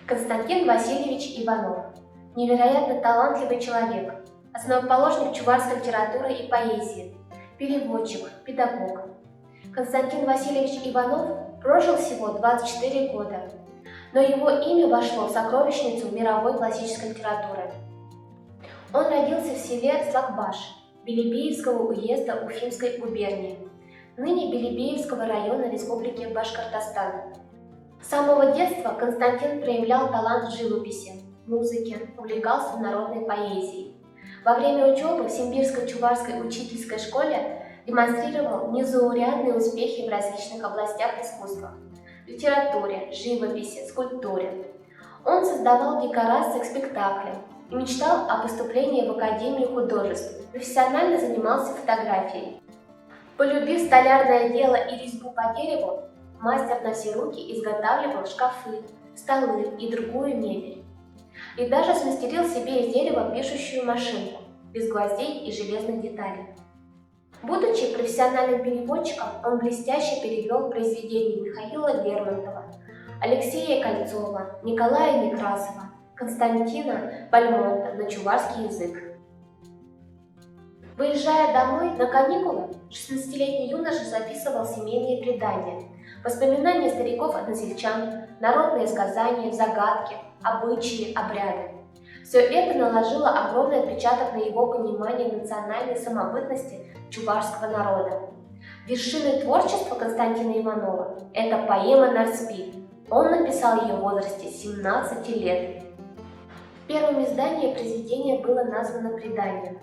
Константин Васильевич Иванов. Невероятно талантливый человек, основоположник чуварской литературы и поэзии, переводчик, педагог. Константин Васильевич Иванов прожил всего 24 года, но его имя вошло в сокровищницу мировой классической литературы. Он родился в селе Слакбаш Белебеевского уезда Уфимской губернии, ныне Белебеевского района Республики Башкортостан. С самого детства Константин проявлял талант в живописи, музыке, увлекался народной поэзией. Во время учебы в Симбирской Чуварской учительской школе демонстрировал незаурядные успехи в различных областях искусства – литературе, живописи, скульптуре. Он создавал декорации к спектаклям и мечтал о поступлении в Академию художеств, профессионально занимался фотографией. Полюбив столярное дело и резьбу по дереву, мастер на все руки изготавливал шкафы, столы и другую мебель. И даже смастерил себе из дерева пишущую машинку, без гвоздей и железных деталей. Будучи профессиональным переводчиком, он блестяще перевел произведения Михаила Лермонтова, Алексея Кольцова, Николая Некрасова, Константина Бальмонта на чуварский язык. Выезжая домой на каникулы, 16-летний юноша записывал семейные предания, воспоминания стариков-односельчан, народные сказания, загадки, обычаи, обряды. Все это наложило огромный отпечаток на его понимание национальной самобытности чуварского народа. Вершиной творчества Константина Иванова – это поэма «Нарспи». Он написал ее в возрасте 17 лет. В первом издании произведение было названо «Предание».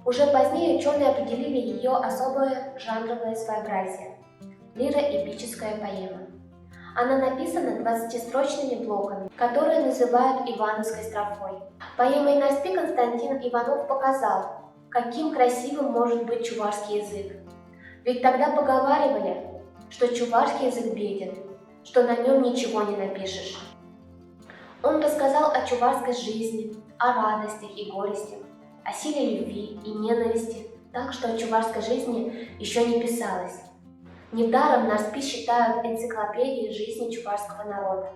Уже позднее ученые определили ее особое жанровое своеобразие – лиро-эпическая поэма. Она написана 20-строчными блоками, которые называют ивановской строфой. Поэмой «Нарспи» Константин Иванов показал, каким красивым может быть чуварский язык. Ведь тогда поговаривали, что чуварский язык беден, что на нем ничего не напишешь. Он рассказал о чуварской жизни, о радостях и горестях, о силе любви и ненависти, так что о чуварской жизни еще не писалось. Недаром Нарспи считают энциклопедией жизни чуварского народа,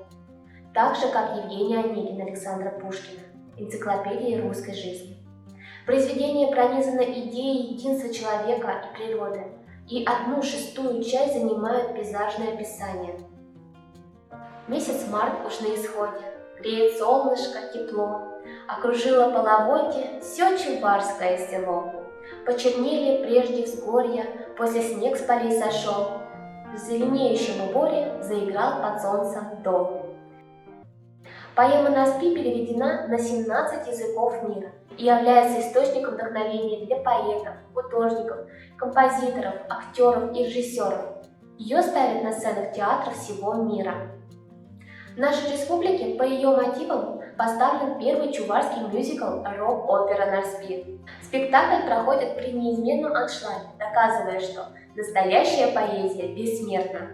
так же, как Евгений Онегин Александра Пушкина, энциклопедией русской жизни. Произведение пронизано идеей единства человека и природы, и 1/6 часть занимают пейзажные описания. Месяц март уж на исходе, греет солнышко, тепло, окружило половодье все чуварское село. Почернели прежде взгорья, после снег с полей сошел, в зеленеющем уборе заиграл под солнцем дол. Поэма «Нарспи» переведена на 17 языков мира и является источником вдохновения для поэтов, художников, композиторов, актеров и режиссеров. Ее ставят на сценах театров всего мира. В нашей республике по ее мотивам поставлен первый чуварский мюзикл рок-опера «Нарспи». Спектакль проходит при неизменном аншлаге, доказывая, что настоящая поэзия бессмертна.